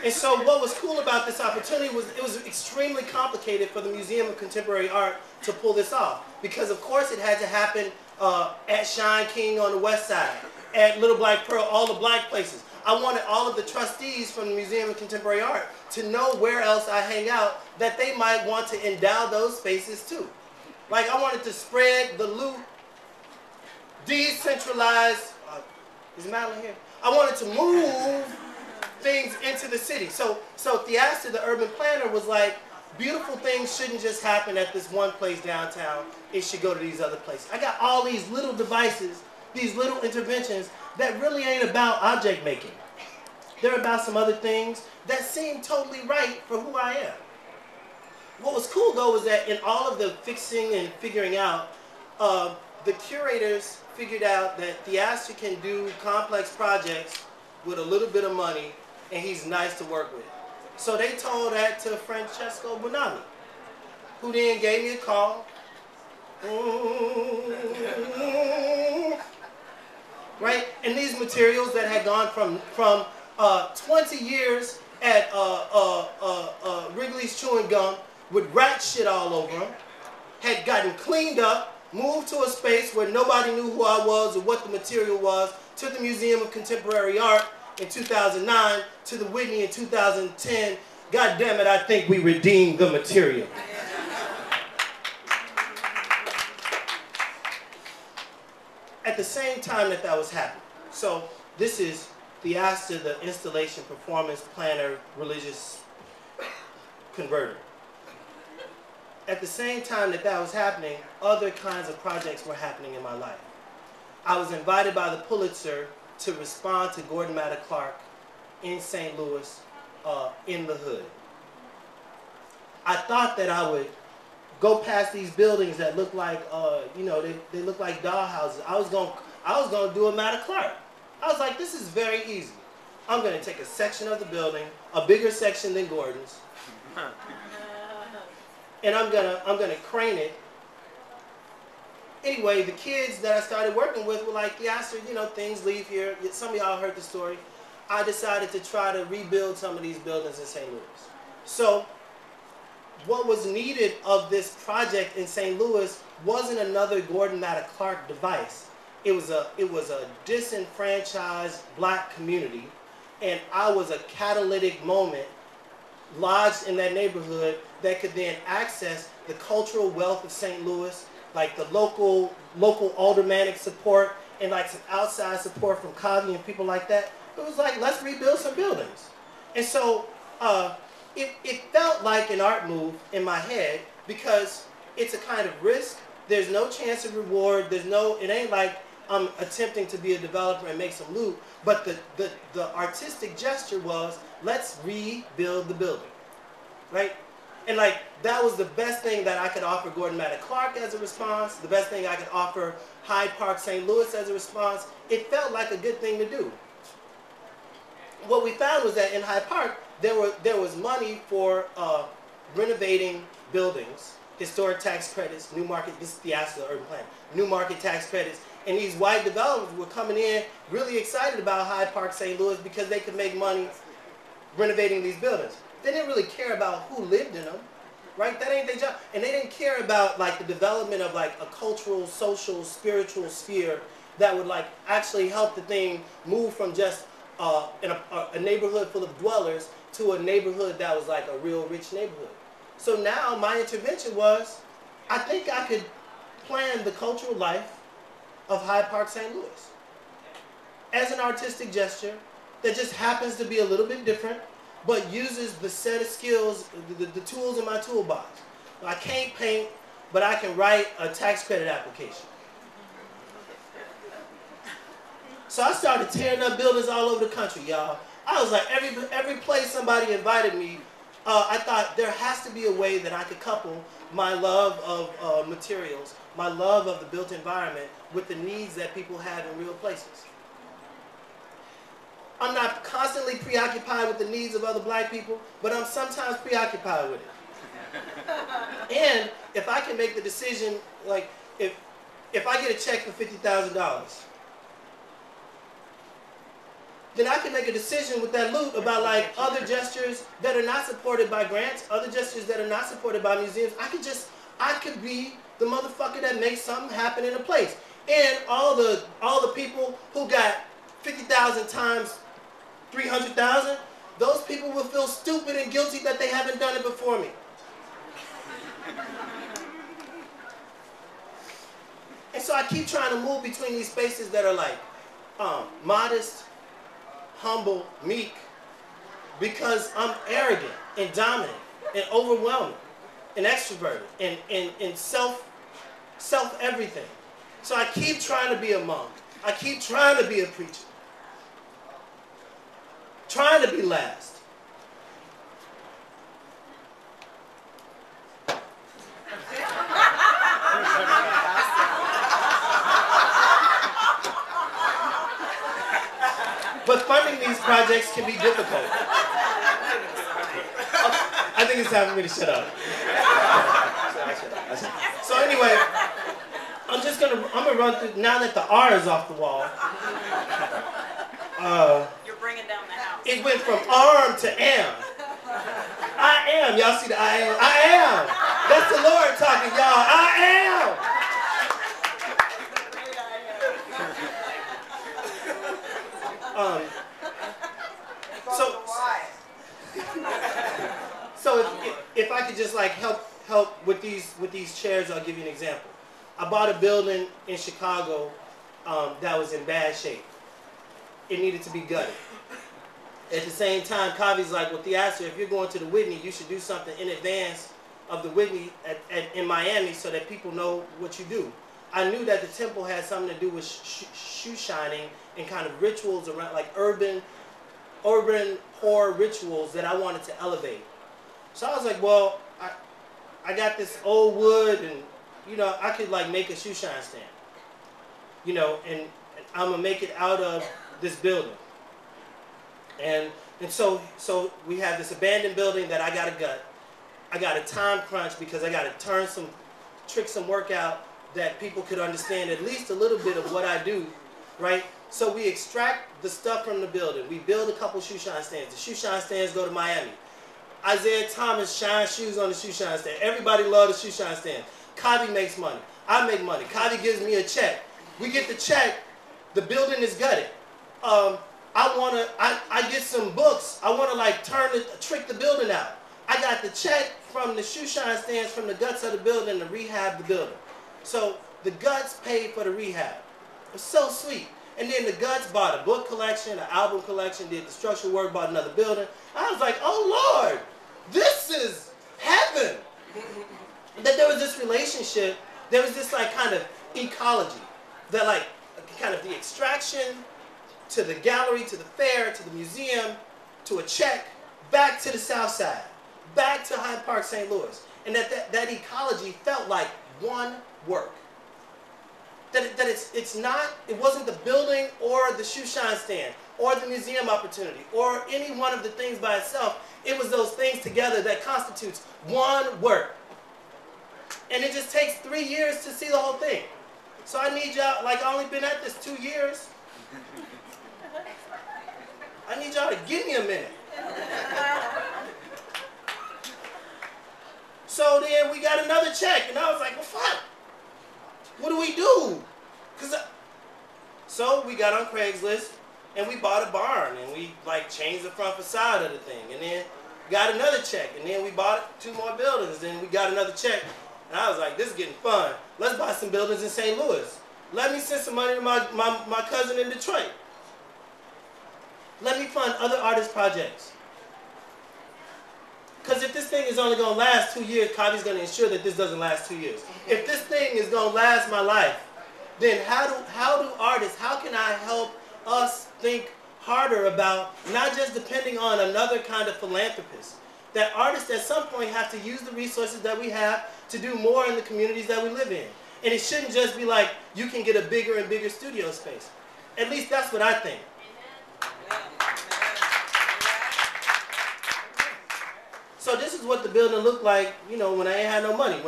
And so what was cool about this opportunity was it was extremely complicated for the Museum of Contemporary Art to pull this off. Because of course it had to happen at Shine King on the west side, at Little Black Pearl, all the black places. I wanted all of the trustees from the Museum of Contemporary Art to know where else I hang out, that they might want to endow those spaces too. Like I wanted to spread the loot, decentralize, is Madeline here? I wanted to move things into the city. So Theaster, the urban planner, was like, beautiful things shouldn't just happen at this one place downtown. It should go to these other places. I got all these little devices, these little interventions that really ain't about object making. They're about some other things that seem totally right for who I am. What was cool though was that in all of the fixing and figuring out, the curators figured out that Theaster can do complex projects with a little bit of money, and he's nice to work with. So they told that to Francesco Bonami, who then gave me a call. Right? And these materials that had gone from 20 years at Wrigley's Chewing Gum with rat shit all over them, had gotten cleaned up, moved to a space where nobody knew who I was or what the material was, to the Museum of Contemporary Art in 2009, to the Whitney in 2010. God damn it, I think we redeemed the material. At the same time that was happening, so this is Theaster, the installation, performance, planner, religious converter. At the same time that was happening, other kinds of projects were happening in my life. I was invited by the Pulitzer to respond to Gordon Matta Clark in St. Louis, in the hood. I thought that I would go past these buildings that look like, you know, they look like dollhouses. I was gonna do a Matta Clark. I was like, this is very easy. I'm gonna take a section of the building, a bigger section than Gordon's, and I'm gonna crane it. Anyway, the kids that I started working with were like, Theaster, you know, things leave here. Some of y'all heard the story. I decided to try to rebuild some of these buildings in St. Louis. So what was needed of this project in St. Louis wasn't another Gordon Matta Clark device. It was a disenfranchised black community, and I was a catalytic moment lodged in that neighborhood that could then access the cultural wealth of St. Louis, like the local aldermanic support and like some outside support from Coggy and people like that. It was like, let's rebuild some buildings. And so it felt like an art move in my head because it's a kind of risk. There's no chance of reward. It ain't like I'm attempting to be a developer and make some loot. But the artistic gesture was, let's rebuild the building, right? And like, that was the best thing that I could offer Gordon Matta Clark as a response, the best thing I could offer Hyde Park, St. Louis as a response. It felt like a good thing to do. What we found was that in Hyde Park, there was money for renovating buildings, historic tax credits, new market, this is Theaster, urban plan, new market tax credits, and these white developers were coming in really excited about Hyde Park, St. Louis because they could make money renovating these buildings. They didn't really care about who lived in them, right? That ain't their job. And they didn't care about like the development of like a cultural, social, spiritual sphere that would like actually help the thing move from just a neighborhood full of dwellers to a neighborhood that was like a real rich neighborhood. So now my intervention was, I think I could plan the cultural life of Hyde Park, St. Louis as an artistic gesture that just happens to be a little bit different, but uses the set of skills, the tools in my toolbox. I can't paint, but I can write a tax credit application. So I started tearing up buildings all over the country, y'all. I was like, every place somebody invited me, I thought there has to be a way that I could couple my love of materials, my love of the built environment with the needs that people have in real places. I'm not constantly preoccupied with the needs of other black people, but I'm sometimes preoccupied with it. And if I can make the decision, like if I get a check for $50,000, then I can make a decision with that loot about like other gestures that are not supported by grants, other gestures that are not supported by museums. I could be the motherfucker that makes something happen in a place. And all the people who got 50,000 times 300,000, those people will feel stupid and guilty that they haven't done it before me. And so I keep trying to move between these spaces that are like modest, humble, meek, because I'm arrogant and dominant and overwhelming and extroverted and self everything. So I keep trying to be a monk. I keep trying to be a preacher. Trying to be last. But funding these projects can be difficult. I think it's time for me to shut up. So anyway, I'm gonna run through, now that the R is off the wall. You're bringing down the house. It went from arm to am. I am. Y'all see the I am? I am. That's the Lord talking, y'all. I am. So if I could just like help with these chairs, I'll give you an example. I bought a building in Chicago that was in bad shape. It needed to be gutted. At the same time, Kavi's like, well, Theaster, if you're going to the Whitney, you should do something in advance of the Whitney in Miami so that people know what you do. I knew that the temple had something to do with shoe shining and kind of rituals around, like urban poor rituals that I wanted to elevate. So I was like, well, I got this old wood and, you know, I could like make a shoe shine stand. You know, and I'm going to make it out of this building. And so we have this abandoned building that I got to gut. I got a time crunch because I got to trick some work out that people could understand at least a little bit of what I do, right? So we extract the stuff from the building. We build a couple shoe shine stands. The shoe shine stands go to Miami. Isaiah Thomas shines shoes on the shoe shine stand. Everybody loves the shoe shine stand. Kavi makes money. I make money. Kavi gives me a check. We get the check. The building is gutted. I get some books. I want to like trick the building out. I got the check from the shoe shine stands from the guts of the building to rehab the building. So the guts paid for the rehab. It was so sweet. And then the guts bought a book collection, an album collection, did the structural work, bought another building. I was like, oh Lord, this is heaven. That there was this relationship, there was this like kind of ecology. That like kind of the extraction to the gallery, to the fair, to the museum, to a check, back to the South Side, back to Hyde Park, St. Louis. And that ecology felt like one work. It wasn't the building or the shoe shine stand or the museum opportunity or any one of the things by itself. It was those things together that constitutes one work. And it just takes 3 years to see the whole thing. So I need y'all, like I only been at this 2 years. I need y'all to give me a minute. So then we got another check and I was like, well fuck. What do we do? So we got on Craigslist and we bought a barn and we like changed the front facade of the thing and then got another check and then we bought 2 more buildings and we got another check and I was like, this is getting fun. Let's buy some buildings in St. Louis. Let me send some money to my cousin in Detroit. Let me fund other artist projects. Because if this thing is only going to last 2 years, Kavi's going to ensure that this doesn't last 2 years. If this thing is going to last my life, then how do artists, how can I help us think harder about not just depending on another kind of philanthropist? That artists at some point have to use the resources that we have to do more in the communities that we live in. And it shouldn't just be like you can get a bigger and bigger studio space. At least that's what I think. So this is what the building looked like, you know, when I ain't had no money.